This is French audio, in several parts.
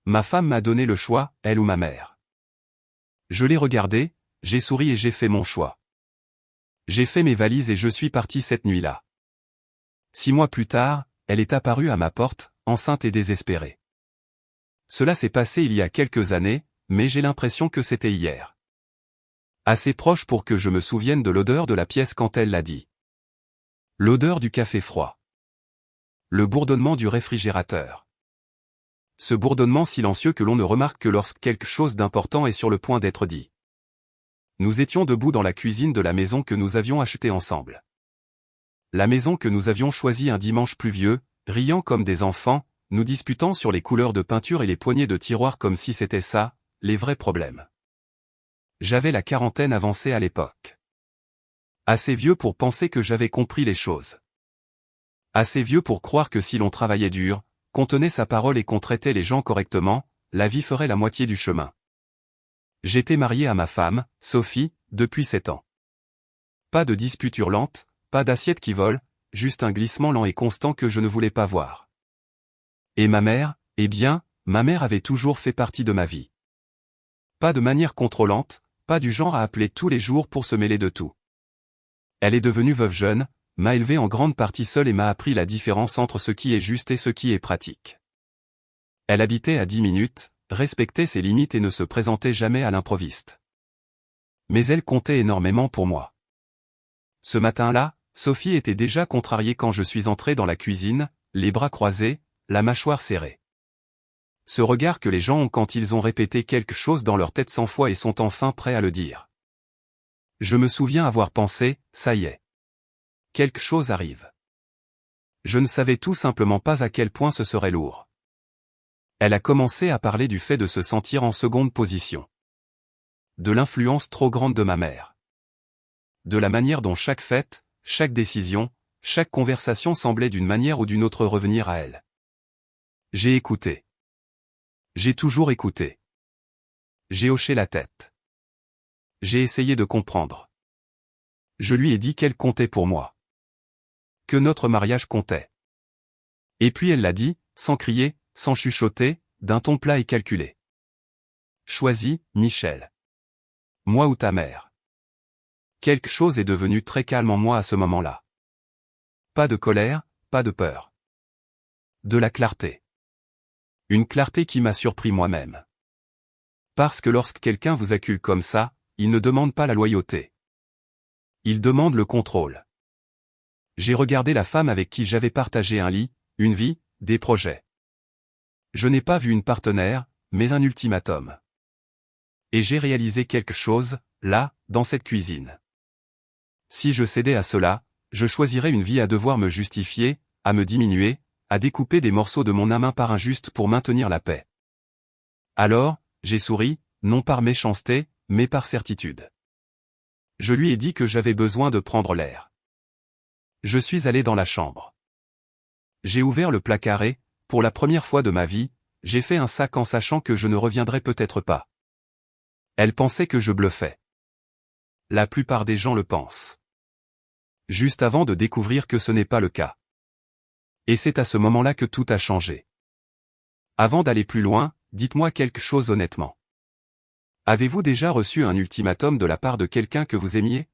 Ma femme m'a donné le choix, elle ou ma mère. Je l'ai regardée, j'ai souri et j'ai fait mon choix. J'ai fait mes valises et je suis parti cette nuit-là. 6 mois plus tard, elle est apparue à ma porte, enceinte et désespérée. Cela s'est passé il y a quelques années, mais j'ai l'impression que c'était hier. Assez proche pour que je me souvienne de l'odeur de la pièce quand elle l'a dit. L'odeur du café froid. Le bourdonnement du réfrigérateur. Ce bourdonnement silencieux que l'on ne remarque que lorsque quelque chose d'important est sur le point d'être dit. Nous étions debout dans la cuisine de la maison que nous avions achetée ensemble. La maison que nous avions choisie un dimanche pluvieux, riant comme des enfants, nous disputant sur les couleurs de peinture et les poignées de tiroirs comme si c'était ça, les vrais problèmes. J'avais la quarantaine avancée à l'époque. Assez vieux pour penser que j'avais compris les choses. Assez vieux pour croire que si l'on travaillait dur, qu'on tenait sa parole et qu'on traitait les gens correctement, la vie ferait la moitié du chemin. J'étais marié à ma femme, Sophie, depuis 7 ans. Pas de dispute hurlante, pas d'assiette qui vole, juste un glissement lent et constant que je ne voulais pas voir. Et ma mère, eh bien, ma mère avait toujours fait partie de ma vie. Pas de manière contrôlante, pas du genre à appeler tous les jours pour se mêler de tout. Elle est devenue veuve jeune, m'a élevé en grande partie seule et m'a appris la différence entre ce qui est juste et ce qui est pratique. Elle habitait à 10 minutes, respectait ses limites et ne se présentait jamais à l'improviste. Mais elle comptait énormément pour moi. Ce matin-là, Sophie était déjà contrariée quand je suis entré dans la cuisine, les bras croisés, la mâchoire serrée. Ce regard que les gens ont quand ils ont répété quelque chose dans leur tête 100 fois et sont enfin prêts à le dire. Je me souviens avoir pensé, ça y est. Quelque chose arrive. Je ne savais tout simplement pas à quel point ce serait lourd. Elle a commencé à parler du fait de se sentir en seconde position. De l'influence trop grande de ma mère. De la manière dont chaque fête, chaque décision, chaque conversation semblait d'une manière ou d'une autre revenir à elle. J'ai écouté. J'ai toujours écouté. J'ai hoché la tête. J'ai essayé de comprendre. Je lui ai dit qu'elle comptait pour moi. Que notre mariage comptait. Et puis elle l'a dit, sans crier, sans chuchoter, d'un ton plat et calculé. Choisis, Michel. Moi ou ta mère. Quelque chose est devenu très calme en moi à ce moment-là. Pas de colère, pas de peur. De la clarté. Une clarté qui m'a surpris moi-même. Parce que lorsque quelqu'un vous accule comme ça, il ne demande pas la loyauté. Il demande le contrôle. J'ai regardé la femme avec qui j'avais partagé un lit, une vie, des projets. Je n'ai pas vu une partenaire, mais un ultimatum. Et j'ai réalisé quelque chose, là, dans cette cuisine. Si je cédais à cela, je choisirais une vie à devoir me justifier, à me diminuer, à découper des morceaux de mon âme un par un juste pour maintenir la paix. Alors, j'ai souri, non par méchanceté, mais par certitude. Je lui ai dit que j'avais besoin de prendre l'air. Je suis allé dans la chambre. J'ai ouvert le placard et, pour la première fois de ma vie, j'ai fait un sac en sachant que je ne reviendrai peut-être pas. Elle pensait que je bluffais. La plupart des gens le pensent. Juste avant de découvrir que ce n'est pas le cas. Et c'est à ce moment-là que tout a changé. Avant d'aller plus loin, dites-moi quelque chose honnêtement. Avez-vous déjà reçu un ultimatum de la part de quelqu'un que vous aimiez?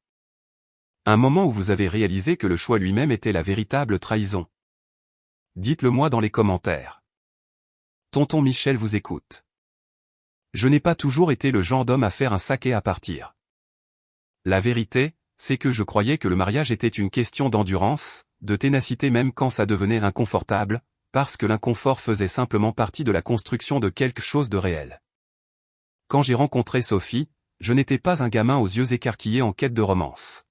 Un moment où vous avez réalisé que le choix lui-même était la véritable trahison? Dites-le moi dans les commentaires. Tonton Michel vous écoute. Je n'ai pas toujours été le genre d'homme à faire un sac et à partir. La vérité, c'est que je croyais que le mariage était une question d'endurance, de ténacité même quand ça devenait inconfortable, parce que l'inconfort faisait simplement partie de la construction de quelque chose de réel. Quand j'ai rencontré Sophie, je n'étais pas un gamin aux yeux écarquillés en quête de romance.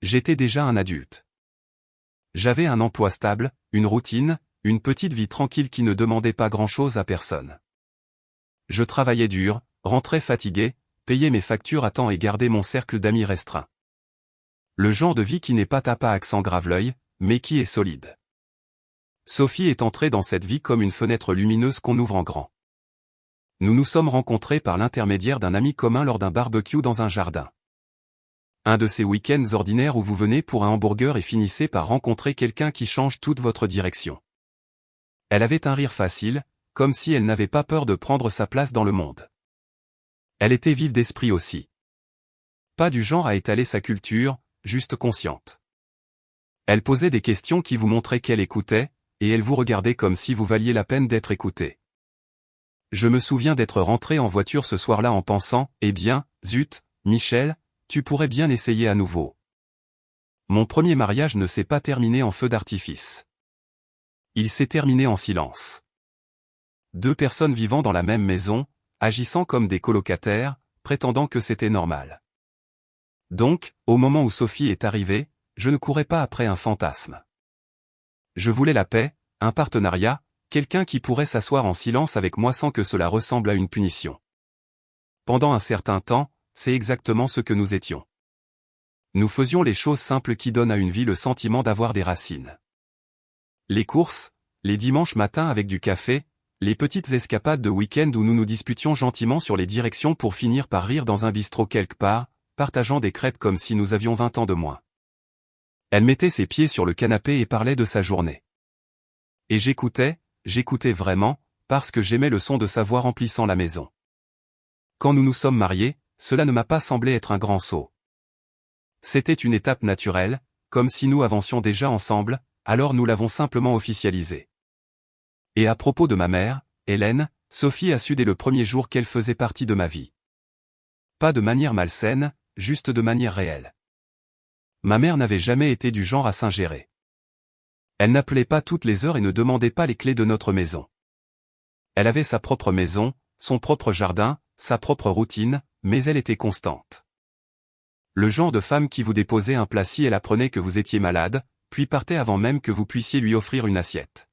J'étais déjà un adulte. J'avais un emploi stable, une routine, une petite vie tranquille qui ne demandait pas grand-chose à personne. Je travaillais dur, rentrais fatigué, payais mes factures à temps et gardais mon cercle d'amis restreint. Le genre de vie qui n'est pas tapa accent grave l'œil, mais qui est solide. Sophie est entrée dans cette vie comme une fenêtre lumineuse qu'on ouvre en grand. Nous nous sommes rencontrés par l'intermédiaire d'un ami commun lors d'un barbecue dans un jardin. Un de ces week-ends ordinaires où vous venez pour un hamburger et finissez par rencontrer quelqu'un qui change toute votre direction. Elle avait un rire facile, comme si elle n'avait pas peur de prendre sa place dans le monde. Elle était vive d'esprit aussi. Pas du genre à étaler sa culture, juste consciente. Elle posait des questions qui vous montraient qu'elle écoutait, et elle vous regardait comme si vous valiez la peine d'être écouté. Je me souviens d'être rentré en voiture ce soir-là en pensant, eh bien, zut, Michel, tu pourrais bien essayer à nouveau. Mon premier mariage ne s'est pas terminé en feu d'artifice. Il s'est terminé en silence. 2 personnes vivant dans la même maison, agissant comme des colocataires, prétendant que c'était normal. Donc, au moment où Sophie est arrivée, je ne courais pas après un fantasme. Je voulais la paix, un partenariat, quelqu'un qui pourrait s'asseoir en silence avec moi sans que cela ressemble à une punition. Pendant un certain temps, c'est exactement ce que nous étions. Nous faisions les choses simples qui donnent à une vie le sentiment d'avoir des racines. Les courses, les dimanches matins avec du café, les petites escapades de week-end où nous nous disputions gentiment sur les directions pour finir par rire dans un bistrot quelque part, partageant des crêpes comme si nous avions 20 ans de moins. Elle mettait ses pieds sur le canapé et parlait de sa journée. Et j'écoutais vraiment, parce que j'aimais le son de sa voix remplissant la maison. Quand nous nous sommes mariés, cela ne m'a pas semblé être un grand saut. C'était une étape naturelle, comme si nous avancions déjà ensemble, alors nous l'avons simplement officialisé. Et à propos de ma mère, Hélène, Sophie a su dès le premier jour qu'elle faisait partie de ma vie. Pas de manière malsaine, juste de manière réelle. Ma mère n'avait jamais été du genre à s'ingérer. Elle n'appelait pas toutes les heures et ne demandait pas les clés de notre maison. Elle avait sa propre maison, son propre jardin, sa propre routine, mais elle était constante. Le genre de femme qui vous déposait un plat si elle apprenait que vous étiez malade, puis partait avant même que vous puissiez lui offrir une assiette.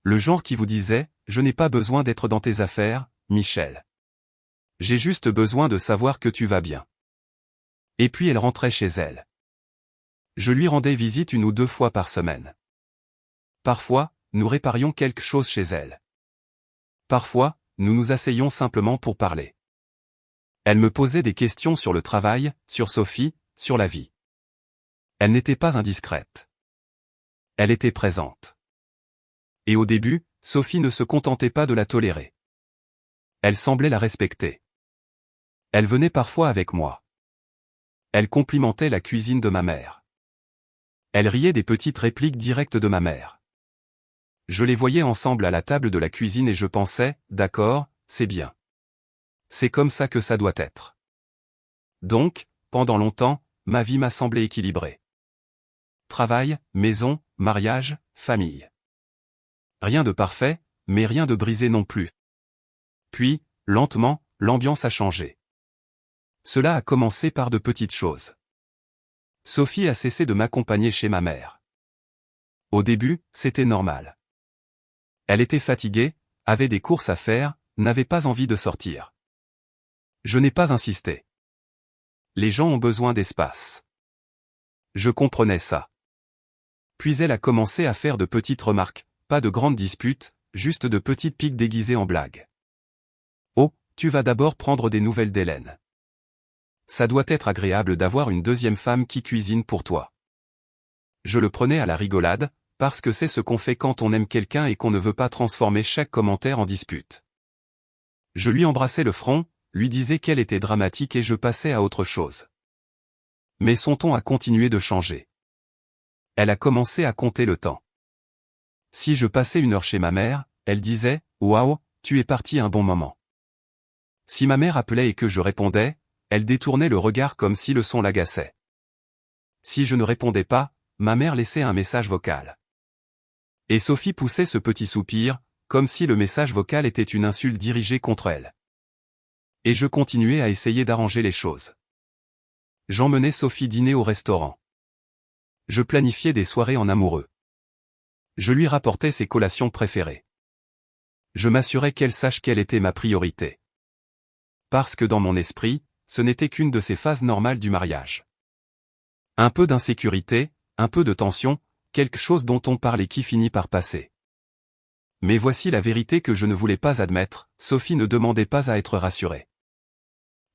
Le genre qui vous disait, je n'ai pas besoin d'être dans tes affaires, Michel. J'ai juste besoin de savoir que tu vas bien. Et puis elle rentrait chez elle. Je lui rendais visite 1 ou 2 fois par semaine. Parfois, nous réparions quelque chose chez elle. Parfois, nous nous asseyions simplement pour parler. Elle me posait des questions sur le travail, sur Sophie, sur la vie. Elle n'était pas indiscrète. Elle était présente. Et au début, Sophie ne se contentait pas de la tolérer. Elle semblait la respecter. Elle venait parfois avec moi. Elle complimentait la cuisine de ma mère. Elle riait des petites répliques directes de ma mère. Je les voyais ensemble à la table de la cuisine et je pensais, d'accord, c'est bien. C'est comme ça que ça doit être. Donc, pendant longtemps, ma vie m'a semblé équilibrée. Travail, maison, mariage, famille. Rien de parfait, mais rien de brisé non plus. Puis, lentement, l'ambiance a changé. Cela a commencé par de petites choses. Sophie a cessé de m'accompagner chez ma mère. Au début, c'était normal. Elle était fatiguée, avait des courses à faire, n'avait pas envie de sortir. Je n'ai pas insisté. Les gens ont besoin d'espace. Je comprenais ça. Puis elle a commencé à faire de petites remarques, pas de grandes disputes, juste de petites piques déguisées en blagues. Oh, tu vas d'abord prendre des nouvelles d'Hélène. Ça doit être agréable d'avoir une deuxième femme qui cuisine pour toi. Je le prenais à la rigolade, parce que c'est ce qu'on fait quand on aime quelqu'un et qu'on ne veut pas transformer chaque commentaire en dispute. Je lui embrassais le front, lui disais qu'elle était dramatique et je passais à autre chose. Mais son ton a continué de changer. Elle a commencé à compter le temps. Si je passais 1 heure chez ma mère, elle disait, « Waouh, tu es parti un bon moment. » Si ma mère appelait et que je répondais, elle détournait le regard comme si le son l'agaçait. Si je ne répondais pas, ma mère laissait un message vocal. Et Sophie poussait ce petit soupir, comme si le message vocal était une insulte dirigée contre elle. Et je continuais à essayer d'arranger les choses. J'emmenais Sophie dîner au restaurant. Je planifiais des soirées en amoureux. Je lui rapportais ses collations préférées. Je m'assurais qu'elle sache quelle était ma priorité. Parce que dans mon esprit, ce n'était qu'une de ces phases normales du mariage. Un peu d'insécurité, un peu de tension, quelque chose dont on parle et qui finit par passer. Mais voici la vérité que je ne voulais pas admettre, Sophie ne demandait pas à être rassurée.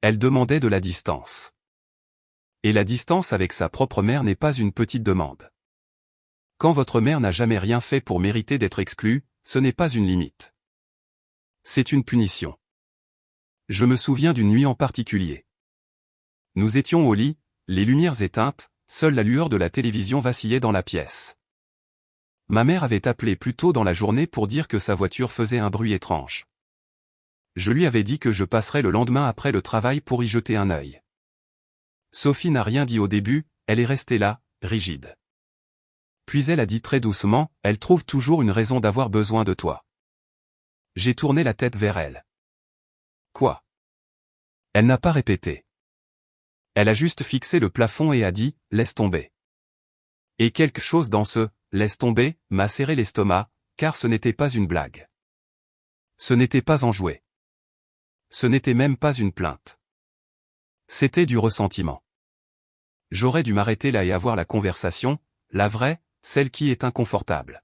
Elle demandait de la distance. Et la distance avec sa propre mère n'est pas une petite demande. Quand votre mère n'a jamais rien fait pour mériter d'être exclue, ce n'est pas une limite. C'est une punition. Je me souviens d'une nuit en particulier. Nous étions au lit, les lumières éteintes, seule la lueur de la télévision vacillait dans la pièce. Ma mère avait appelé plus tôt dans la journée pour dire que sa voiture faisait un bruit étrange. Je lui avais dit que je passerais le lendemain après le travail pour y jeter un œil. Sophie n'a rien dit au début, elle est restée là, rigide. Puis elle a dit très doucement, elle trouve toujours une raison d'avoir besoin de toi. J'ai tourné la tête vers elle. Quoi? Elle n'a pas répété. Elle a juste fixé le plafond et a dit, laisse tomber. Et quelque chose dans ce, laisse tomber, m'a serré l'estomac, car ce n'était pas une blague. Ce n'était pas enjoué. Ce n'était même pas une plainte. C'était du ressentiment. J'aurais dû m'arrêter là et avoir la conversation, la vraie, celle qui est inconfortable.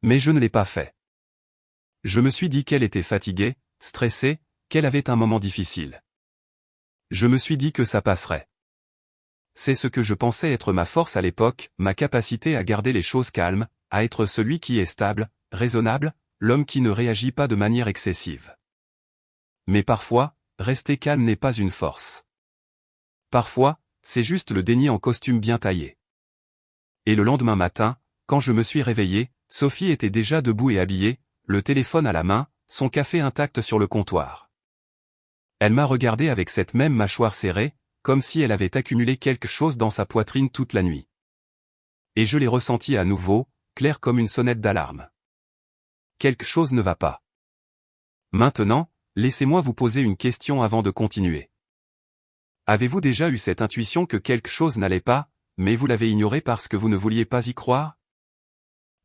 Mais je ne l'ai pas fait. Je me suis dit qu'elle était fatiguée, stressée, qu'elle avait un moment difficile. Je me suis dit que ça passerait. C'est ce que je pensais être ma force à l'époque, ma capacité à garder les choses calmes, à être celui qui est stable, raisonnable, l'homme qui ne réagit pas de manière excessive. Mais parfois, rester calme n'est pas une force. Parfois, c'est juste le déni en costume bien taillé. Et le lendemain matin, quand je me suis réveillé, Sophie était déjà debout et habillée, le téléphone à la main, son café intact sur le comptoir. Elle m'a regardé avec cette même mâchoire serrée, comme si elle avait accumulé quelque chose dans sa poitrine toute la nuit. Et je l'ai ressenti à nouveau, clair comme une sonnette d'alarme. Quelque chose ne va pas. Maintenant, laissez-moi vous poser une question avant de continuer. Avez-vous déjà eu cette intuition que quelque chose n'allait pas, mais vous l'avez ignoré parce que vous ne vouliez pas y croire?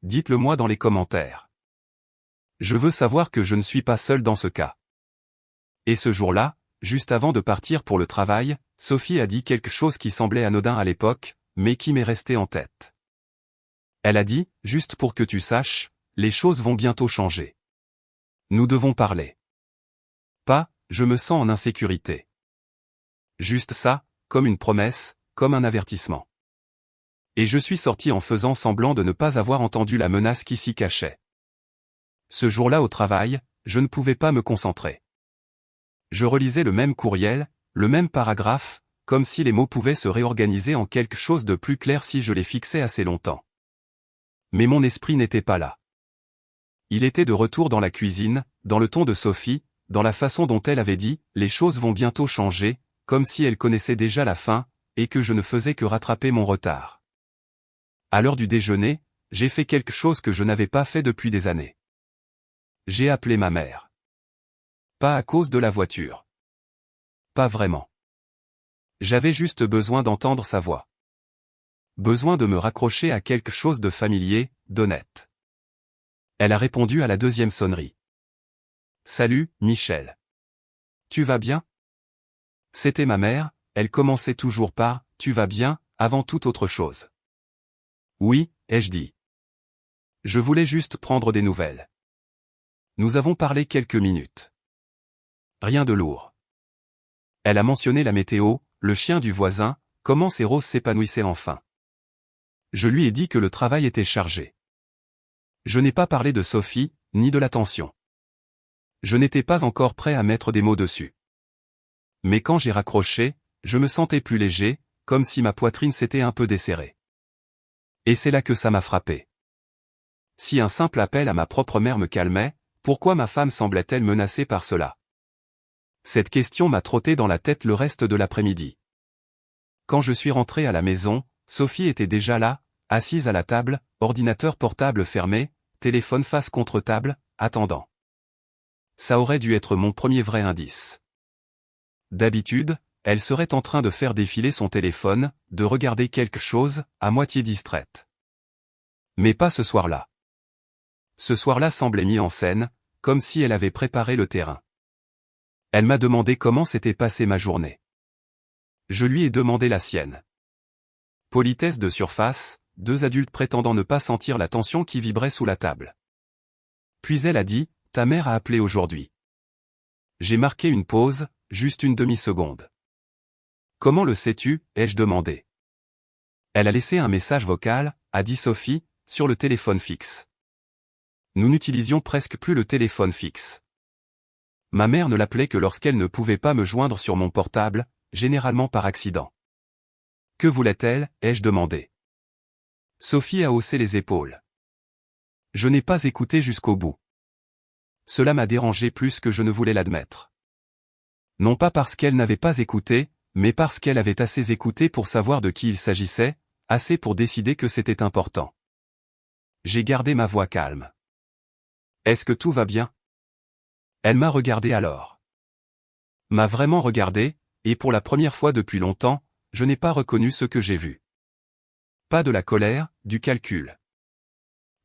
Dites-le moi dans les commentaires. Je veux savoir que je ne suis pas seul dans ce cas. Et ce jour-là, juste avant de partir pour le travail, Sophie a dit quelque chose qui semblait anodin à l'époque, mais qui m'est resté en tête. Elle a dit, juste pour que tu saches, les choses vont bientôt changer. Nous devons parler. Pas, je me sens en insécurité. Juste ça, comme une promesse, comme un avertissement. Et je suis sorti en faisant semblant de ne pas avoir entendu la menace qui s'y cachait. Ce jour-là au travail, je ne pouvais pas me concentrer. Je relisais le même courriel, le même paragraphe, comme si les mots pouvaient se réorganiser en quelque chose de plus clair si je les fixais assez longtemps. Mais mon esprit n'était pas là. Il était de retour dans la cuisine, dans le ton de Sophie, dans la façon dont elle avait dit, les choses vont bientôt changer, comme si elle connaissait déjà la fin, et que je ne faisais que rattraper mon retard. À l'heure du déjeuner, j'ai fait quelque chose que je n'avais pas fait depuis des années. J'ai appelé ma mère. Pas à cause de la voiture. Pas vraiment. J'avais juste besoin d'entendre sa voix. Besoin de me raccrocher à quelque chose de familier, d'honnête. Elle a répondu à la deuxième sonnerie. Salut, Michel. Tu vas bien? C'était ma mère, elle commençait toujours par « Tu vas bien ?» avant toute autre chose. Oui, ai-je dit. Je voulais juste prendre des nouvelles. Nous avons parlé quelques minutes. Rien de lourd. Elle a mentionné la météo, le chien du voisin, comment ses roses s'épanouissaient enfin. Je lui ai dit que le travail était chargé. Je n'ai pas parlé de Sophie, ni de l'attention. Je n'étais pas encore prêt à mettre des mots dessus. Mais quand j'ai raccroché, je me sentais plus léger, comme si ma poitrine s'était un peu desserrée. Et c'est là que ça m'a frappé. Si un simple appel à ma propre mère me calmait, pourquoi ma femme semblait-elle menacée par cela? Cette question m'a trotté dans la tête le reste de l'après-midi. Quand je suis rentré à la maison, Sophie était déjà là, assise à la table, ordinateur portable fermé, téléphone face contre table, attendant. Ça aurait dû être mon premier vrai indice. D'habitude, elle serait en train de faire défiler son téléphone, de regarder quelque chose, à moitié distraite. Mais pas ce soir-là. Ce soir-là semblait mis en scène, comme si elle avait préparé le terrain. Elle m'a demandé comment s'était passée ma journée. Je lui ai demandé la sienne. Politesse de surface, deux adultes prétendant ne pas sentir la tension qui vibrait sous la table. Puis elle a dit, « Ta mère a appelé aujourd'hui. » J'ai marqué une pause, juste une demi-seconde. « Comment le sais-tu » ai-je demandé. Elle a laissé un message vocal, a dit Sophie, sur le téléphone fixe. Nous n'utilisions presque plus le téléphone fixe. Ma mère ne l'appelait que lorsqu'elle ne pouvait pas me joindre sur mon portable, généralement par accident. Que voulait-elle, ai-je demandé. Sophie a haussé les épaules. Je n'ai pas écouté jusqu'au bout. Cela m'a dérangé plus que je ne voulais l'admettre. Non pas parce qu'elle n'avait pas écouté, mais parce qu'elle avait assez écouté pour savoir de qui il s'agissait, assez pour décider que c'était important. J'ai gardé ma voix calme. Est-ce que tout va bien? Elle m'a regardé alors. M'a vraiment regardé, et pour la première fois depuis longtemps, je n'ai pas reconnu ce que j'ai vu. Pas de la colère, du calcul.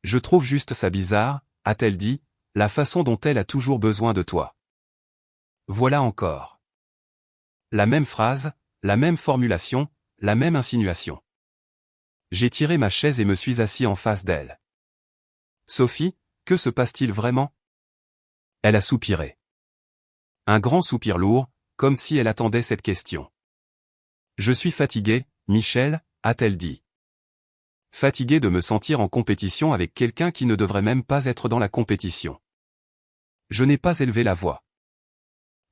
Je trouve juste ça bizarre, a-t-elle dit, la façon dont elle a toujours besoin de toi. Voilà encore. La même phrase, la même formulation, la même insinuation. J'ai tiré ma chaise et me suis assis en face d'elle. Sophie, que se passe-t-il vraiment? Elle a soupiré. Un grand soupir lourd, comme si elle attendait cette question. Je suis fatiguée, Michel, a-t-elle dit. Fatiguée de me sentir en compétition avec quelqu'un qui ne devrait même pas être dans la compétition. Je n'ai pas élevé la voix.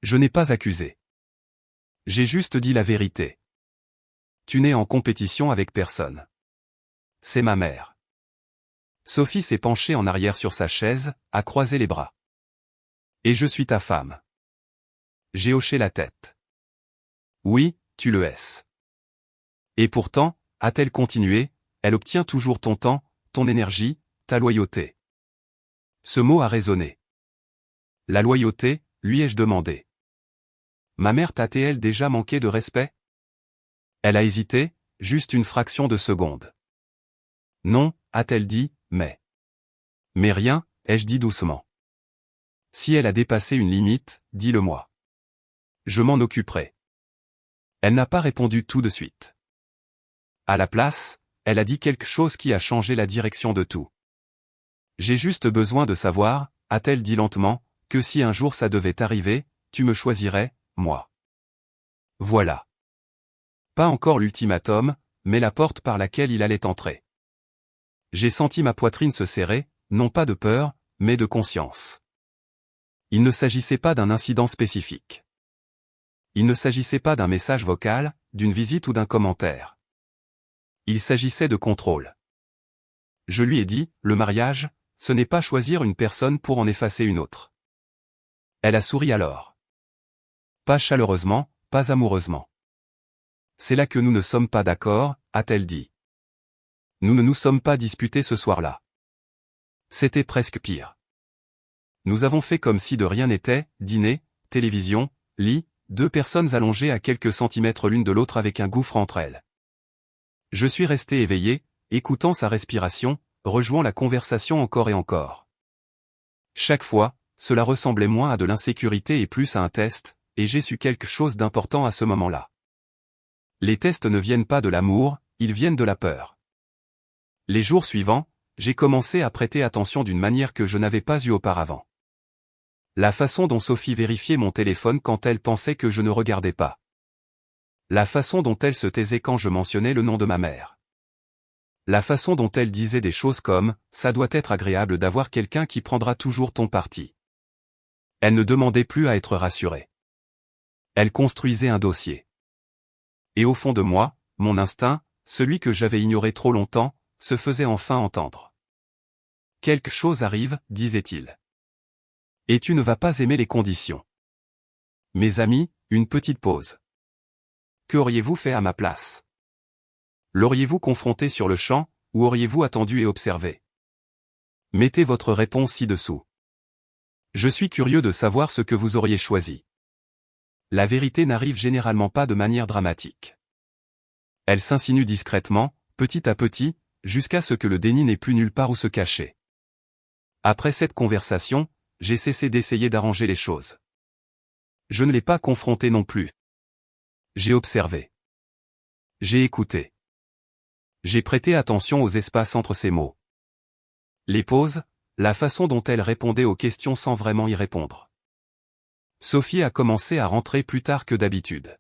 Je n'ai pas accusé. J'ai juste dit la vérité. Tu n'es en compétition avec personne. C'est ma mère. Sophie s'est penchée en arrière sur sa chaise, a croisé les bras. Et je suis ta femme. J'ai hoché la tête. Oui, tu le es. Et pourtant, a-t-elle continué, elle obtient toujours ton temps, ton énergie, ta loyauté. Ce mot a résonné. La loyauté, lui ai-je demandé. Ma mère t'a-t-elle déjà manqué de respect? Elle a hésité, juste une fraction de seconde. Non, a-t-elle dit, mais. Mais rien, ai-je dit doucement. Si elle a dépassé une limite, dis-le-moi. Je m'en occuperai. Elle n'a pas répondu tout de suite. À la place, elle a dit quelque chose qui a changé la direction de tout. J'ai juste besoin de savoir, a-t-elle dit lentement, que si un jour ça devait arriver, tu me choisirais, moi. Voilà. Pas encore l'ultimatum, mais la porte par laquelle il allait entrer. J'ai senti ma poitrine se serrer, non pas de peur, mais de conscience. Il ne s'agissait pas d'un incident spécifique. Il ne s'agissait pas d'un message vocal, d'une visite ou d'un commentaire. Il s'agissait de contrôle. Je lui ai dit, le mariage, ce n'est pas choisir une personne pour en effacer une autre. Elle a souri alors. Pas chaleureusement, pas amoureusement. C'est là que nous ne sommes pas d'accord, a-t-elle dit. Nous ne nous sommes pas disputés ce soir-là. C'était presque pire. Nous avons fait comme si de rien n'était, dîner, télévision, lit, deux personnes allongées à quelques centimètres l'une de l'autre avec un gouffre entre elles. Je suis resté éveillé, écoutant sa respiration, rejouant la conversation encore et encore. Chaque fois, cela ressemblait moins à de l'insécurité et plus à un test, et j'ai su quelque chose d'important à ce moment-là. Les tests ne viennent pas de l'amour, ils viennent de la peur. Les jours suivants, j'ai commencé à prêter attention d'une manière que je n'avais pas eue auparavant. La façon dont Sophie vérifiait mon téléphone quand elle pensait que je ne regardais pas. La façon dont elle se taisait quand je mentionnais le nom de ma mère. La façon dont elle disait des choses comme « ça doit être agréable d'avoir quelqu'un qui prendra toujours ton parti ». Elle ne demandait plus à être rassurée. Elle construisait un dossier. Et au fond de moi, mon instinct, celui que j'avais ignoré trop longtemps, se faisait enfin entendre. Quelque chose arrive, disait-il. Et tu ne vas pas aimer les conditions. Mes amis, une petite pause. Qu'auriez-vous fait à ma place? L'auriez-vous confronté sur le champ, ou auriez-vous attendu et observé? Mettez votre réponse ci-dessous. Je suis curieux de savoir ce que vous auriez choisi. La vérité n'arrive généralement pas de manière dramatique. Elle s'insinue discrètement, petit à petit, jusqu'à ce que le déni n'ait plus nulle part où se cacher. Après cette conversation, j'ai cessé d'essayer d'arranger les choses. Je ne l'ai pas confronté non plus. J'ai observé. J'ai écouté. J'ai prêté attention aux espaces entre ces mots. Les pauses, la façon dont elle répondait aux questions sans vraiment y répondre. Sophie a commencé à rentrer plus tard que d'habitude.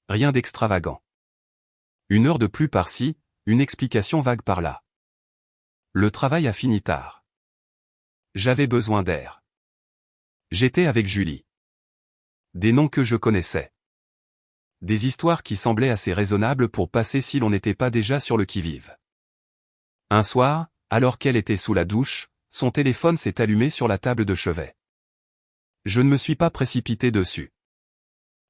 Rien d'extravagant. 1 heure de plus par-ci, une explication vague par-là. Le travail a fini tard. J'avais besoin d'air. J'étais avec Julie. Des noms que je connaissais. Des histoires qui semblaient assez raisonnables pour passer si l'on n'était pas déjà sur le qui-vive. Un soir, alors qu'elle était sous la douche, son téléphone s'est allumé sur la table de chevet. Je ne me suis pas précipité dessus.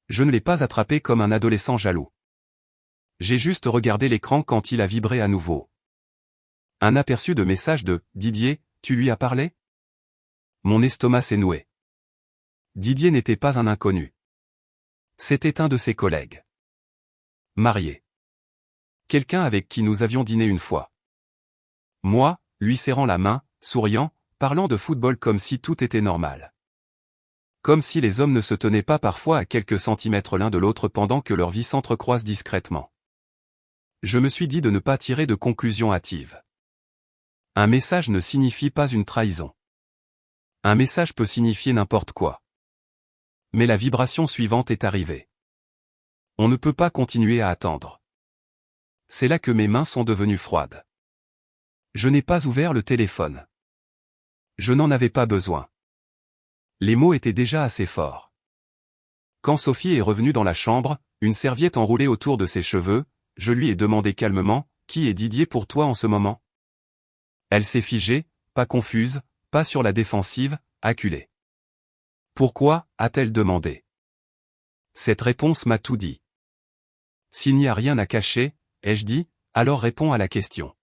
Je ne l'ai pas attrapé comme un adolescent jaloux. J'ai juste regardé l'écran quand il a vibré à nouveau. Un aperçu de message de « Didier, tu lui as parlé ?» Mon estomac s'est noué. Didier n'était pas un inconnu. C'était un de ses collègues. Marié. Quelqu'un avec qui nous avions dîné une fois. Moi, lui serrant la main, souriant, parlant de football comme si tout était normal. Comme si les hommes ne se tenaient pas parfois à quelques centimètres l'un de l'autre pendant que leur vie s'entrecroise discrètement. Je me suis dit de ne pas tirer de conclusions hâtives. Un message ne signifie pas une trahison. Un message peut signifier n'importe quoi. Mais la vibration suivante est arrivée. On ne peut pas continuer à attendre. C'est là que mes mains sont devenues froides. Je n'ai pas ouvert le téléphone. Je n'en avais pas besoin. Les mots étaient déjà assez forts. Quand Sophie est revenue dans la chambre, une serviette enroulée autour de ses cheveux, je lui ai demandé calmement, « Qui est Didier pour toi en ce moment ?» Elle s'est figée, pas confuse, pas sur la défensive, acculée. « Pourquoi ?» a-t-elle demandé. Cette réponse m'a tout dit. S'il n'y a rien à cacher, ai-je dit, alors réponds à la question.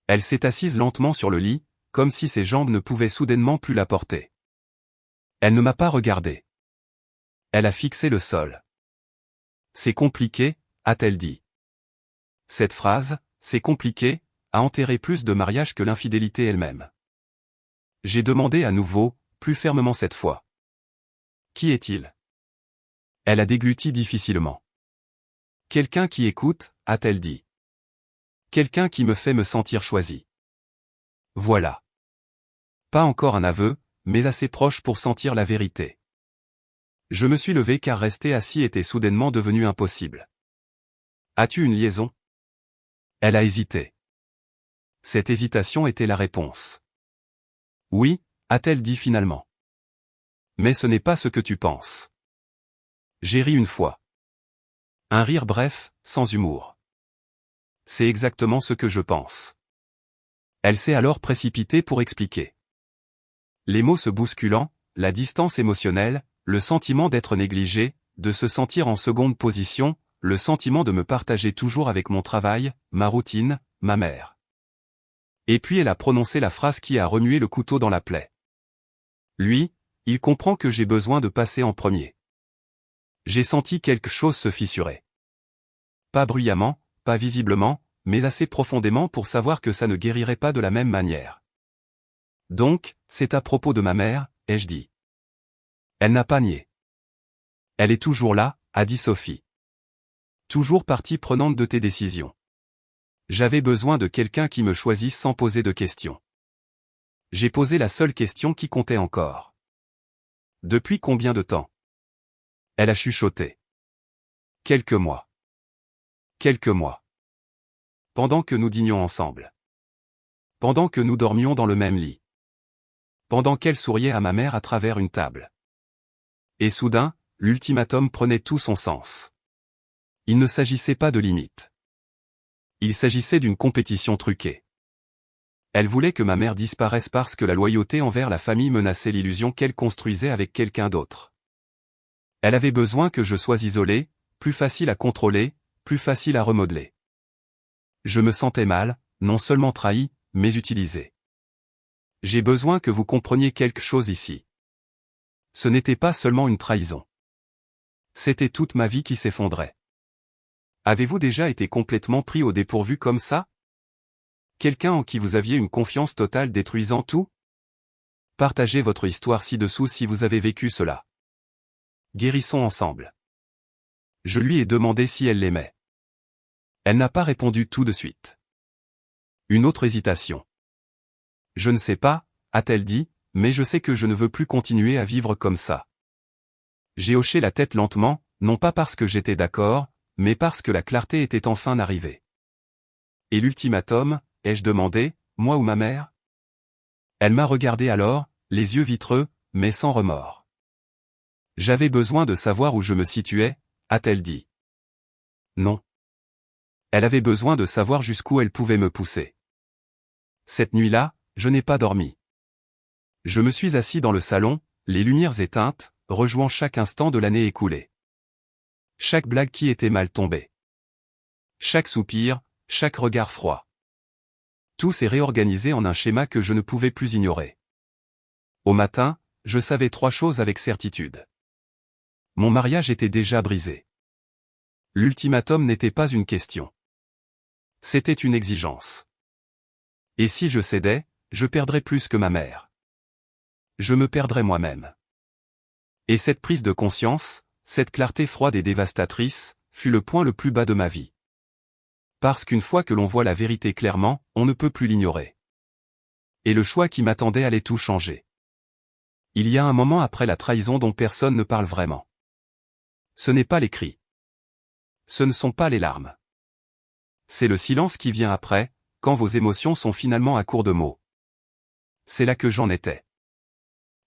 Elle s'est assise lentement sur le lit, comme si ses jambes ne pouvaient soudainement plus la porter. Elle ne m'a pas regardé. Elle a fixé le sol. C'est compliqué, a-t-elle dit. Cette phrase, c'est compliqué, a enterré plus de mariages que l'infidélité elle-même. J'ai demandé à nouveau, plus fermement cette fois. Qui est-il? Elle a dégluti difficilement. Quelqu'un qui écoute, a-t-elle dit. Quelqu'un qui me fait me sentir choisi. Voilà. Pas encore un aveu, mais assez proche pour sentir la vérité. Je me suis levé car rester assis était soudainement devenu impossible. As-tu une liaison? Elle a hésité. Cette hésitation était la réponse. Oui, a-t-elle dit finalement. Mais ce n'est pas ce que tu penses. J'ai ri une fois. Un rire bref, sans humour. C'est exactement ce que je pense. Elle s'est alors précipitée pour expliquer. Les mots se bousculant, la distance émotionnelle, le sentiment d'être négligé, de se sentir en seconde position, le sentiment de me partager toujours avec mon travail, ma routine, ma mère. Et puis elle a prononcé la phrase qui a remué le couteau dans la plaie. Lui, il comprend que j'ai besoin de passer en premier. J'ai senti quelque chose se fissurer. Pas bruyamment, pas visiblement, mais assez profondément pour savoir que ça ne guérirait pas de la même manière. Donc, c'est à propos de ma mère, ai-je dit. Elle n'a pas nié. Elle est toujours là, a dit Sophie. Toujours partie prenante de tes décisions. J'avais besoin de quelqu'un qui me choisisse sans poser de questions. J'ai posé la seule question qui comptait encore. Depuis combien de temps? Elle a chuchoté. Quelques mois. Quelques mois. Pendant que nous dînions ensemble. Pendant que nous dormions dans le même lit. Pendant qu'elle souriait à ma mère à travers une table. Et soudain, l'ultimatum prenait tout son sens. Il ne s'agissait pas de limites. Il s'agissait d'une compétition truquée. Elle voulait que ma mère disparaisse parce que la loyauté envers la famille menaçait l'illusion qu'elle construisait avec quelqu'un d'autre. Elle avait besoin que je sois isolé, plus facile à contrôler, plus facile à remodeler. Je me sentais mal, non seulement trahi, mais utilisé. J'ai besoin que vous compreniez quelque chose ici. Ce n'était pas seulement une trahison. C'était toute ma vie qui s'effondrait. Avez-vous déjà été complètement pris au dépourvu comme ça? Quelqu'un en qui vous aviez une confiance totale détruisant tout? Partagez votre histoire ci-dessous si vous avez vécu cela. Guérissons ensemble. Je lui ai demandé si elle l'aimait. Elle n'a pas répondu tout de suite. Une autre hésitation. Je ne sais pas, a-t-elle dit, mais je sais que je ne veux plus continuer à vivre comme ça. J'ai hoché la tête lentement, non pas parce que j'étais d'accord, mais parce que la clarté était enfin arrivée. Et l'ultimatum, ai-je demandé, moi ou ma mère? Elle m'a regardé alors, les yeux vitreux, mais sans remords. J'avais besoin de savoir où je me situais, a-t-elle dit. Non. Elle avait besoin de savoir jusqu'où elle pouvait me pousser. Cette nuit-là, je n'ai pas dormi. Je me suis assis dans le salon, les lumières éteintes, rejouant chaque instant de l'année écoulée. Chaque blague qui était mal tombée. Chaque soupir, chaque regard froid. Tout s'est réorganisé en un schéma que je ne pouvais plus ignorer. Au matin, je savais 3 choses avec certitude. Mon mariage était déjà brisé. L'ultimatum n'était pas une question. C'était une exigence. Et si je cédais, je perdrais plus que ma mère. Je me perdrais moi-même. Et cette prise de conscience, cette clarté froide et dévastatrice, fut le point le plus bas de ma vie. Parce qu'une fois que l'on voit la vérité clairement, on ne peut plus l'ignorer. Et le choix qui m'attendait allait tout changer. Il y a un moment après la trahison dont personne ne parle vraiment. Ce n'est pas les cris. Ce ne sont pas les larmes. C'est le silence qui vient après, quand vos émotions sont finalement à court de mots. C'est là que j'en étais.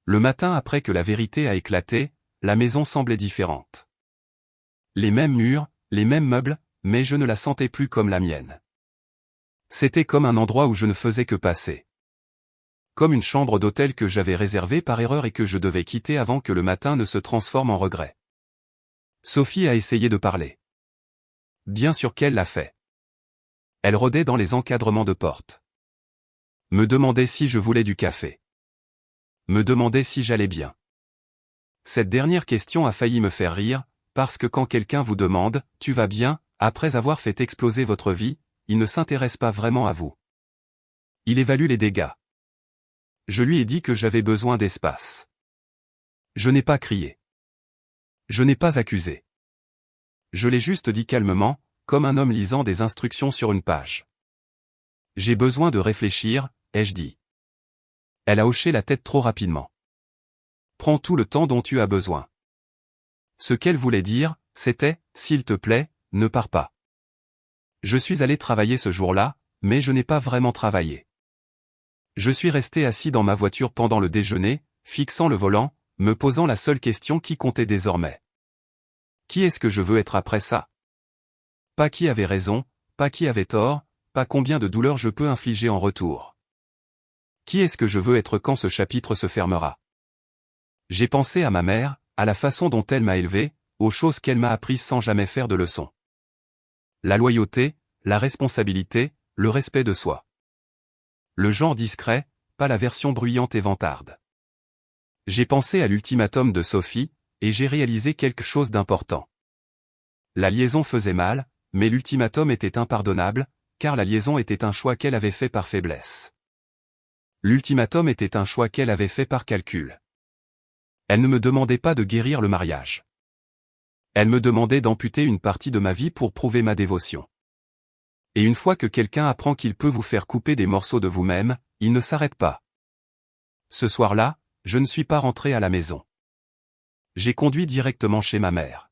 Le matin après que la vérité a éclaté, la maison semblait différente. Les mêmes murs, les mêmes meubles, mais je ne la sentais plus comme la mienne. C'était comme un endroit où je ne faisais que passer. Comme une chambre d'hôtel que j'avais réservée par erreur et que je devais quitter avant que le matin ne se transforme en regret. Sophie a essayé de parler. Bien sûr qu'elle l'a fait. Elle rôdait dans les encadrements de porte. Me demandait si je voulais du café. Me demandait si j'allais bien. Cette dernière question a failli me faire rire, parce que quand quelqu'un vous demande « Tu vas bien ?» après avoir fait exploser votre vie, il ne s'intéresse pas vraiment à vous. Il évalue les dégâts. Je lui ai dit que j'avais besoin d'espace. Je n'ai pas crié. Je n'ai pas accusé. Je l'ai juste dit calmement, comme un homme lisant des instructions sur une page. J'ai besoin de réfléchir, ai-je dit. Elle a hoché la tête trop rapidement. Prends tout le temps dont tu as besoin. Ce qu'elle voulait dire, c'était, s'il te plaît, ne pars pas. Je suis allé travailler ce jour-là, mais je n'ai pas vraiment travaillé. Je suis resté assis dans ma voiture pendant le déjeuner, fixant le volant, me posant la seule question qui comptait désormais. Qui est-ce que je veux être après ça? Pas qui avait raison, pas qui avait tort, pas combien de douleurs je peux infliger en retour. Qui est-ce que je veux être quand ce chapitre se fermera? J'ai pensé à ma mère, à la façon dont elle m'a élevé, aux choses qu'elle m'a apprises sans jamais faire de leçon. La loyauté, la responsabilité, le respect de soi. Le genre discret, pas la version bruyante et vantarde. J'ai pensé à l'ultimatum de Sophie, et j'ai réalisé quelque chose d'important. La liaison faisait mal, mais l'ultimatum était impardonnable, car la liaison était un choix qu'elle avait fait par faiblesse. L'ultimatum était un choix qu'elle avait fait par calcul. Elle ne me demandait pas de guérir le mariage. Elle me demandait d'amputer une partie de ma vie pour prouver ma dévotion. Et une fois que quelqu'un apprend qu'il peut vous faire couper des morceaux de vous-même, il ne s'arrête pas. Ce soir-là, je ne suis pas rentré à la maison. J'ai conduit directement chez ma mère.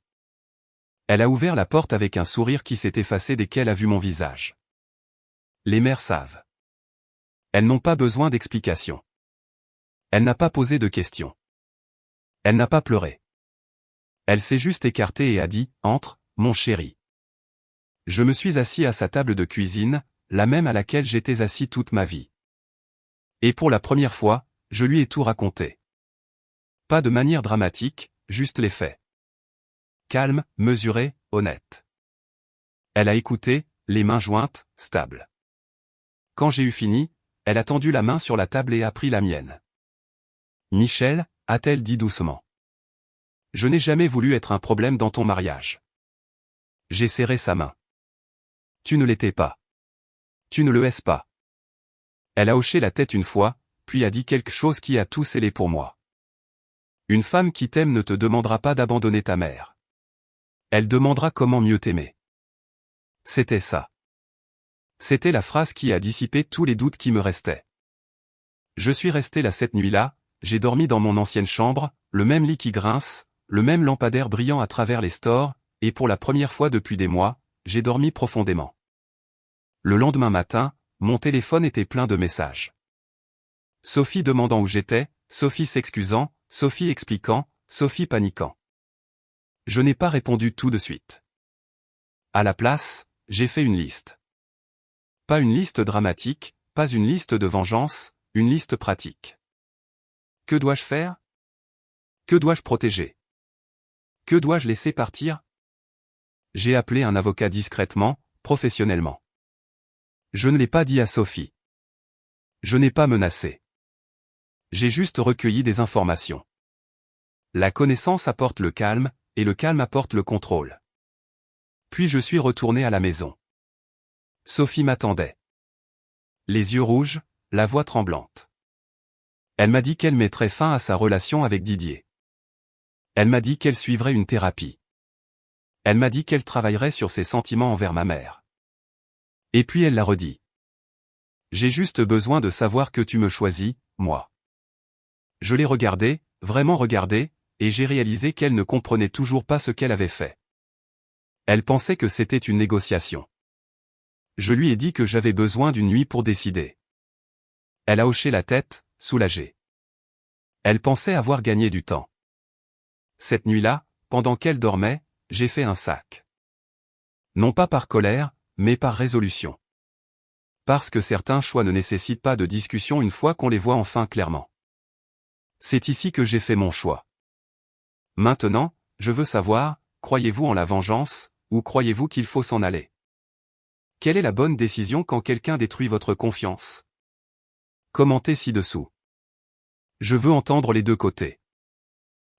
Elle a ouvert la porte avec un sourire qui s'est effacé dès qu'elle a vu mon visage. Les mères savent. Elles n'ont pas besoin d'explications. Elle n'a pas posé de questions. Elle n'a pas pleuré. Elle s'est juste écartée et a dit « Entre, mon chéri ». Je me suis assis à sa table de cuisine, la même à laquelle j'étais assis toute ma vie. Et pour la première fois, je lui ai tout raconté. Pas de manière dramatique, juste les faits. Calme, mesuré, honnête. Elle a écouté, les mains jointes, stable. Quand j'ai eu fini, elle a tendu la main sur la table et a pris la mienne. « Michel », a-t-elle dit doucement. Je n'ai jamais voulu être un problème dans ton mariage. J'ai serré sa main. Tu ne l'étais pas. Tu ne le es pas. Elle a hoché la tête une fois, puis a dit quelque chose qui a tout scellé pour moi. Une femme qui t'aime ne te demandera pas d'abandonner ta mère. Elle demandera comment mieux t'aimer. C'était ça. C'était la phrase qui a dissipé tous les doutes qui me restaient. Je suis resté là cette nuit-là, j'ai dormi dans mon ancienne chambre, le même lit qui grince, le même lampadaire brillant à travers les stores, et pour la première fois depuis des mois, j'ai dormi profondément. Le lendemain matin, mon téléphone était plein de messages. Sophie demandant où j'étais, Sophie s'excusant, Sophie expliquant, Sophie paniquant. Je n'ai pas répondu tout de suite. À la place, j'ai fait une liste. Pas une liste dramatique, pas une liste de vengeance, une liste pratique. Que dois-je faire? Que dois-je protéger? Que dois-je laisser partir? J'ai appelé un avocat discrètement, professionnellement. Je ne l'ai pas dit à Sophie. Je n'ai pas menacé. J'ai juste recueilli des informations. La connaissance apporte le calme, et le calme apporte le contrôle. Puis je suis retourné à la maison. Sophie m'attendait. Les yeux rouges, la voix tremblante. Elle m'a dit qu'elle mettrait fin à sa relation avec Didier. Elle m'a dit qu'elle suivrait une thérapie. Elle m'a dit qu'elle travaillerait sur ses sentiments envers ma mère. Et puis elle l'a redit. J'ai juste besoin de savoir que tu me choisis, moi. Je l'ai regardée, vraiment regardée, et j'ai réalisé qu'elle ne comprenait toujours pas ce qu'elle avait fait. Elle pensait que c'était une négociation. Je lui ai dit que j'avais besoin d'une nuit pour décider. Elle a hoché la tête, soulagée. Elle pensait avoir gagné du temps. Cette nuit-là, pendant qu'elle dormait, j'ai fait un sac. Non pas par colère, mais par résolution. Parce que certains choix ne nécessitent pas de discussion une fois qu'on les voit enfin clairement. C'est ici que j'ai fait mon choix. Maintenant, je veux savoir, croyez-vous en la vengeance, ou croyez-vous qu'il faut s'en aller? Quelle est la bonne décision quand quelqu'un détruit votre confiance? Commentez ci-dessous. Je veux entendre les deux côtés.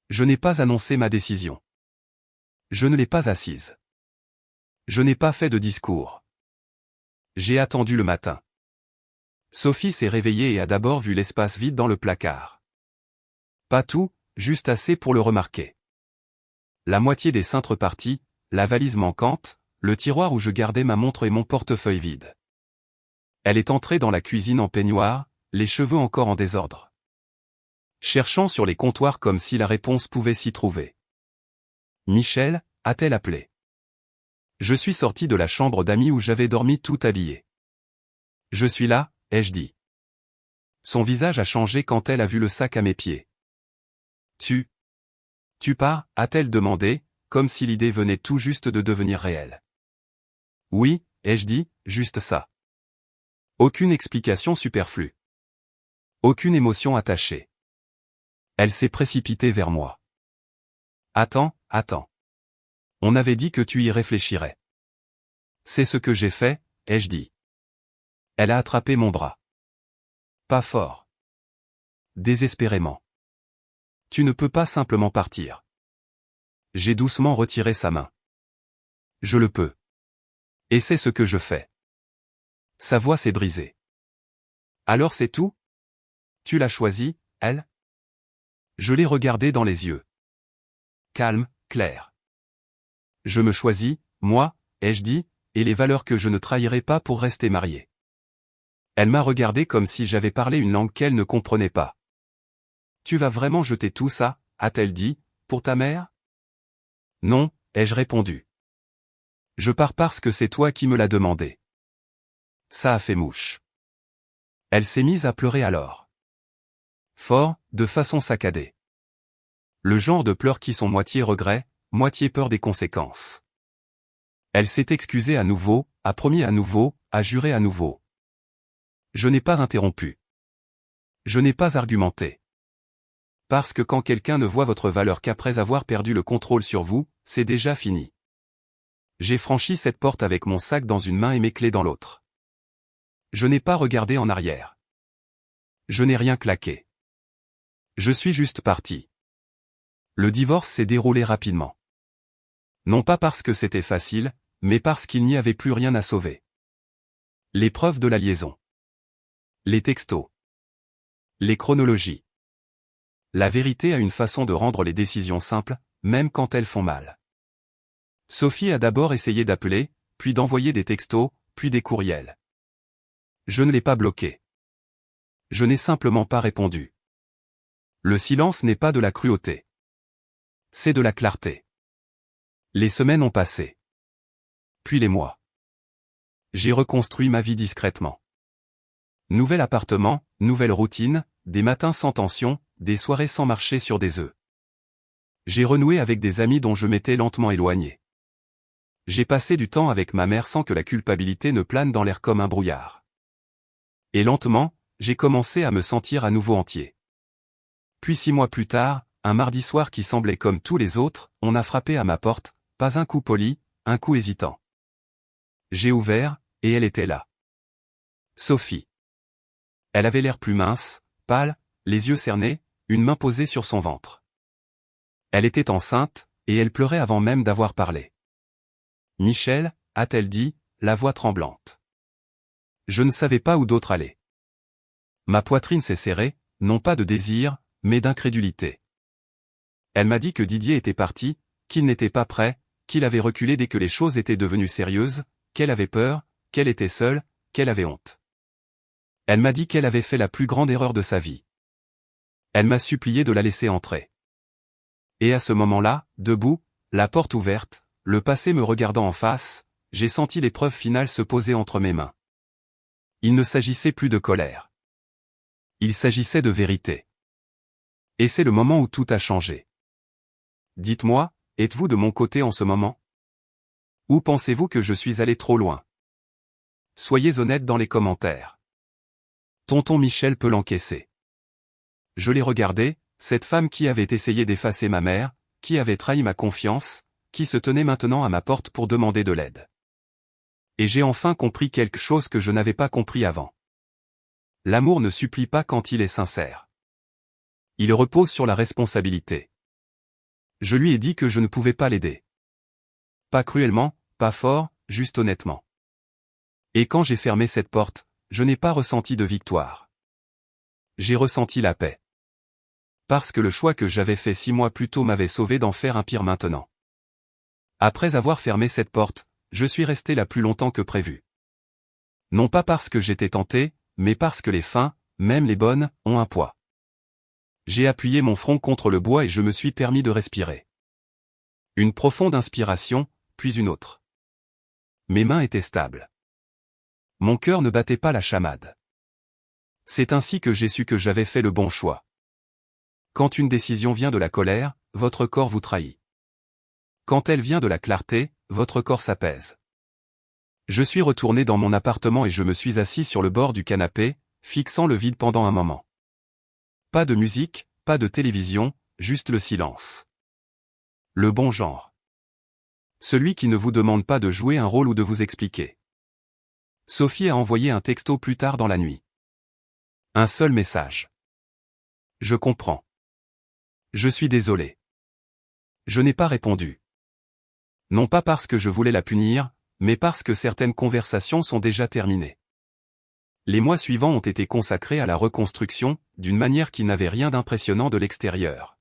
Je n'ai pas annoncé ma décision. Je ne l'ai pas assise. Je n'ai pas fait de discours. J'ai attendu le matin. Sophie s'est réveillée et a d'abord vu l'espace vide dans le placard. Pas tout, juste assez pour le remarquer. La moitié des cintres partis, la valise manquante, le tiroir où je gardais ma montre et mon portefeuille vide. Elle est entrée dans la cuisine en peignoir, les cheveux encore en désordre. Cherchant sur les comptoirs comme si la réponse pouvait s'y trouver. Michel, a-t-elle appelé? Je suis sorti de la chambre d'amis où j'avais dormi tout habillé. Je suis là, ai-je dit. Son visage a changé quand elle a vu le sac à mes pieds. Tu pars, a-t-elle demandé, comme si l'idée venait tout juste de devenir réelle. Oui, ai-je dit, juste ça. Aucune explication superflue. Aucune émotion attachée. Elle s'est précipitée vers moi. Attends. On avait dit que tu y réfléchirais. C'est ce que j'ai fait, ai-je dit. Elle a attrapé mon bras. Pas fort. Désespérément. Tu ne peux pas simplement partir. J'ai doucement retiré sa main. Je le peux. Et c'est ce que je fais. Sa voix s'est brisée. Alors c'est tout? Tu l'as choisi, elle? Je l'ai regardée dans les yeux. Calme, clair. Je me choisis, moi, ai-je dit, et les valeurs que je ne trahirai pas pour rester marié. Elle m'a regardé comme si j'avais parlé une langue qu'elle ne comprenait pas. Tu vas vraiment jeter tout ça, a-t-elle dit, pour ta mère? Non, ai-je répondu. Je pars parce que c'est toi qui me l'as demandé. Ça a fait mouche. Elle s'est mise à pleurer alors. Fort, de façon saccadée. Le genre de pleurs qui sont moitié regret, moitié peur des conséquences. Elle s'est excusée à nouveau, a promis à nouveau, a juré à nouveau. Je n'ai pas interrompu. Je n'ai pas argumenté. Parce que quand quelqu'un ne voit votre valeur qu'après avoir perdu le contrôle sur vous, c'est déjà fini. J'ai franchi cette porte avec mon sac dans une main et mes clés dans l'autre. Je n'ai pas regardé en arrière. Je n'ai rien claqué. Je suis juste parti. Le divorce s'est déroulé rapidement. Non pas parce que c'était facile, mais parce qu'il n'y avait plus rien à sauver. Les preuves de la liaison. Les textos. Les chronologies. La vérité a une façon de rendre les décisions simples, même quand elles font mal. Sophie a d'abord essayé d'appeler, puis d'envoyer des textos, puis des courriels. Je ne l'ai pas bloqué. Je n'ai simplement pas répondu. Le silence n'est pas de la cruauté. C'est de la clarté. Les semaines ont passé. Puis les mois. J'ai reconstruit ma vie discrètement. Nouvel appartement, nouvelle routine, des matins sans tension, des soirées sans marcher sur des œufs. J'ai renoué avec des amis dont je m'étais lentement éloigné. J'ai passé du temps avec ma mère sans que la culpabilité ne plane dans l'air comme un brouillard. Et lentement, j'ai commencé à me sentir à nouveau entier. Puis 6 mois plus tard, un mardi soir qui semblait comme tous les autres, on a frappé à ma porte, pas un coup poli, un coup hésitant. J'ai ouvert, et elle était là. Sophie. Elle avait l'air plus mince, pâle, les yeux cernés, une main posée sur son ventre. Elle était enceinte, et elle pleurait avant même d'avoir parlé. « Michel » a-t-elle dit, la voix tremblante. Je ne savais pas où d'autre aller. Ma poitrine s'est serrée, non pas de désir, mais d'incrédulité. Elle m'a dit que Didier était parti, qu'il n'était pas prêt, qu'il avait reculé dès que les choses étaient devenues sérieuses, qu'elle avait peur, qu'elle était seule, qu'elle avait honte. Elle m'a dit qu'elle avait fait la plus grande erreur de sa vie. Elle m'a supplié de la laisser entrer. Et à ce moment-là, debout, la porte ouverte, le passé me regardant en face, j'ai senti l'épreuve finale se poser entre mes mains. Il ne s'agissait plus de colère. Il s'agissait de vérité. Et c'est le moment où tout a changé. Dites-moi, êtes-vous de mon côté en ce moment? Ou pensez-vous que je suis allé trop loin? Soyez honnête dans les commentaires. Tonton Michel peut l'encaisser. Je l'ai regardé, cette femme qui avait essayé d'effacer ma mère, qui avait trahi ma confiance, qui se tenait maintenant à ma porte pour demander de l'aide. Et j'ai enfin compris quelque chose que je n'avais pas compris avant. L'amour ne supplie pas quand il est sincère. Il repose sur la responsabilité. Je lui ai dit que je ne pouvais pas l'aider. Pas cruellement, pas fort, juste honnêtement. Et quand j'ai fermé cette porte, je n'ai pas ressenti de victoire. J'ai ressenti la paix. Parce que le choix que j'avais fait 6 mois plus tôt m'avait sauvé d'en faire un pire maintenant. Après avoir fermé cette porte, je suis resté là plus longtemps que prévu. Non pas parce que j'étais tenté, mais parce que les fins, même les bonnes, ont un poids. J'ai appuyé mon front contre le bois et je me suis permis de respirer. Une profonde inspiration, puis une autre. Mes mains étaient stables. Mon cœur ne battait pas la chamade. C'est ainsi que j'ai su que j'avais fait le bon choix. Quand une décision vient de la colère, votre corps vous trahit. Quand elle vient de la clarté, votre corps s'apaise. Je suis retourné dans mon appartement et je me suis assis sur le bord du canapé, fixant le vide pendant un moment. Pas de musique, pas de télévision, juste le silence. Le bon genre. Celui qui ne vous demande pas de jouer un rôle ou de vous expliquer. Sophie a envoyé un texto plus tard dans la nuit. Un seul message. Je comprends. Je suis désolé. Je n'ai pas répondu. Non pas parce que je voulais la punir, mais parce que certaines conversations sont déjà terminées. Les mois suivants ont été consacrés à la reconstruction, d'une manière qui n'avait rien d'impressionnant de l'extérieur.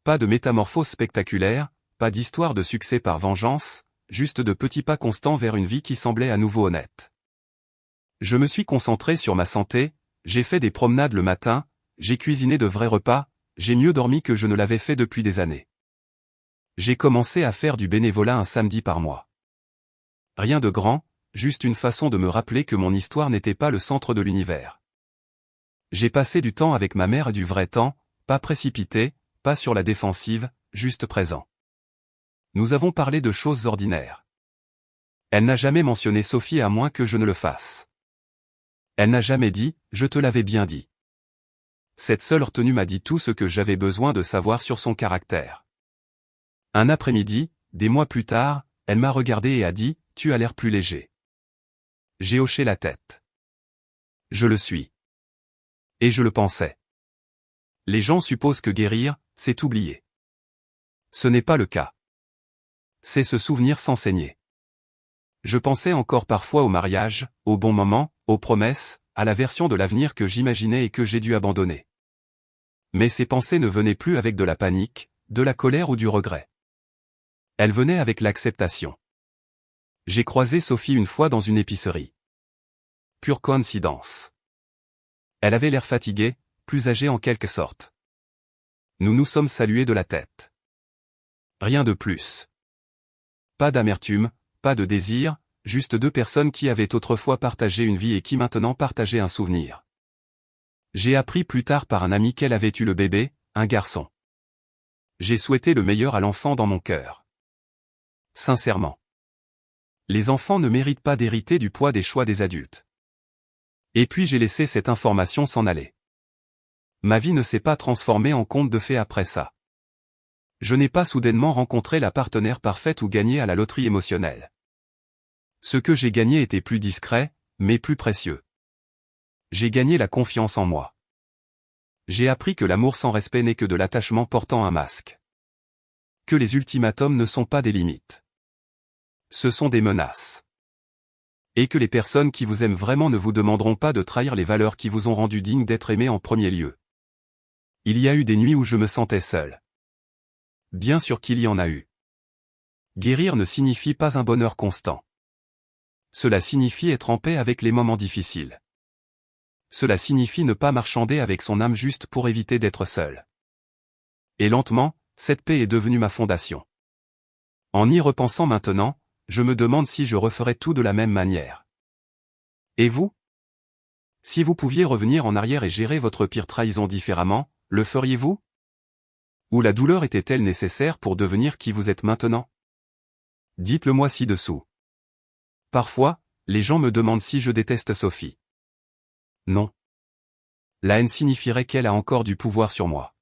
Pas de métamorphose spectaculaire, pas d'histoire de succès par vengeance, juste de petits pas constants vers une vie qui semblait à nouveau honnête. Je me suis concentré sur ma santé, j'ai fait des promenades le matin, j'ai cuisiné de vrais repas, j'ai mieux dormi que je ne l'avais fait depuis des années. J'ai commencé à faire du bénévolat un samedi par mois. Rien de grand, juste une façon de me rappeler que mon histoire n'était pas le centre de l'univers. J'ai passé du temps avec ma mère et du vrai temps, pas précipité, pas sur la défensive, juste présent. Nous avons parlé de choses ordinaires. Elle n'a jamais mentionné Sophie à moins que je ne le fasse. Elle n'a jamais dit « je te l'avais bien dit ». Cette seule retenue m'a dit tout ce que j'avais besoin de savoir sur son caractère. Un après-midi, des mois plus tard, elle m'a regardé et a dit « tu as l'air plus léger ». J'ai hoché la tête. Je le suis. Et je le pensais. Les gens supposent que guérir, c'est oublier. Ce n'est pas le cas. C'est se souvenir sans saigner. Je pensais encore parfois au mariage, au bon moment, aux promesses, à la version de l'avenir que j'imaginais et que j'ai dû abandonner. Mais ces pensées ne venaient plus avec de la panique, de la colère ou du regret. Elles venaient avec l'acceptation. J'ai croisé Sophie une fois dans une épicerie. Pure coïncidence. Elle avait l'air fatiguée, plus âgée en quelque sorte. Nous nous sommes salués de la tête. Rien de plus. Pas d'amertume, pas de désir, juste deux personnes qui avaient autrefois partagé une vie et qui maintenant partageaient un souvenir. J'ai appris plus tard par un ami qu'elle avait eu le bébé, un garçon. J'ai souhaité le meilleur à l'enfant dans mon cœur. Sincèrement. Les enfants ne méritent pas d'hériter du poids des choix des adultes. Et puis j'ai laissé cette information s'en aller. Ma vie ne s'est pas transformée en conte de fées après ça. Je n'ai pas soudainement rencontré la partenaire parfaite ou gagné à la loterie émotionnelle. Ce que j'ai gagné était plus discret, mais plus précieux. J'ai gagné la confiance en moi. J'ai appris que l'amour sans respect n'est que de l'attachement portant un masque. Que les ultimatums ne sont pas des limites. Ce sont des menaces. Et que les personnes qui vous aiment vraiment ne vous demanderont pas de trahir les valeurs qui vous ont rendu digne d'être aimé en premier lieu. Il y a eu des nuits où je me sentais seul. Bien sûr qu'il y en a eu. Guérir ne signifie pas un bonheur constant. Cela signifie être en paix avec les moments difficiles. Cela signifie ne pas marchander avec son âme juste pour éviter d'être seul. Et lentement, cette paix est devenue ma fondation. En y repensant maintenant, je me demande si je referais tout de la même manière. Et vous? Si vous pouviez revenir en arrière et gérer votre pire trahison différemment, le feriez-vous? Ou la douleur était-elle nécessaire pour devenir qui vous êtes maintenant? Dites-le moi ci-dessous. Parfois, les gens me demandent si je déteste Sophie. Non. La haine signifierait qu'elle a encore du pouvoir sur moi.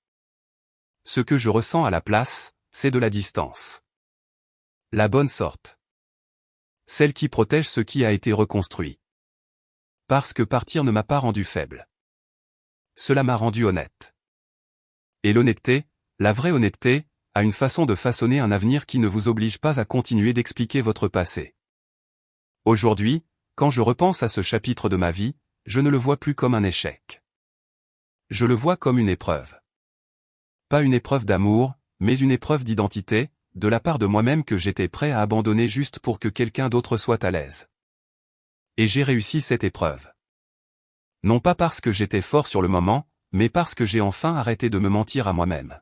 Ce que je ressens à la place, c'est de la distance. La bonne sorte. Celle qui protège ce qui a été reconstruit. Parce que partir ne m'a pas rendu faible. Cela m'a rendu honnête. Et l'honnêteté, la vraie honnêteté, a une façon de façonner un avenir qui ne vous oblige pas à continuer d'expliquer votre passé. Aujourd'hui, quand je repense à ce chapitre de ma vie, je ne le vois plus comme un échec. Je le vois comme une épreuve. Pas une épreuve d'amour, mais une épreuve d'identité, de la part de moi-même que j'étais prêt à abandonner juste pour que quelqu'un d'autre soit à l'aise. Et j'ai réussi cette épreuve. Non pas parce que j'étais fort sur le moment, mais parce que j'ai enfin arrêté de me mentir à moi-même.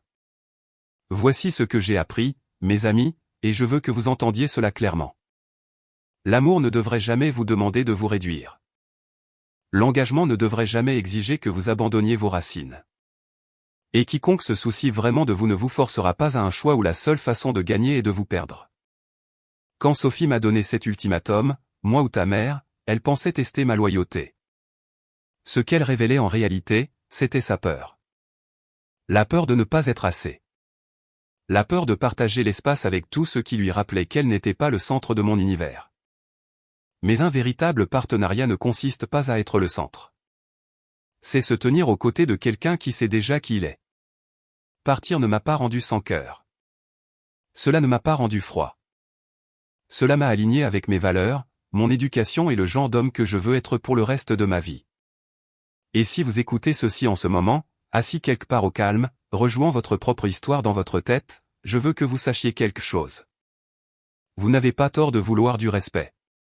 Voici ce que j'ai appris, mes amis, et je veux que vous entendiez cela clairement. L'amour ne devrait jamais vous demander de vous réduire. L'engagement ne devrait jamais exiger que vous abandonniez vos racines. Et quiconque se soucie vraiment de vous ne vous forcera pas à un choix où la seule façon de gagner est de vous perdre. Quand Sophie m'a donné cet ultimatum, moi ou ta mère, elle pensait tester ma loyauté. Ce qu'elle révélait en réalité, c'était sa peur. La peur de ne pas être assez. La peur de partager l'espace avec tout ce qui lui rappelait qu'elle n'était pas le centre de mon univers. Mais un véritable partenariat ne consiste pas à être le centre. C'est se tenir aux côtés de quelqu'un qui sait déjà qui il est. Partir ne m'a pas rendu sans cœur. Cela ne m'a pas rendu froid. Cela m'a aligné avec mes valeurs, mon éducation et le genre d'homme que je veux être pour le reste de ma vie. Et si vous écoutez ceci en ce moment, assis quelque part au calme, rejouant votre propre histoire dans votre tête, je veux que vous sachiez quelque chose. Vous n'avez pas tort de vouloir du respect.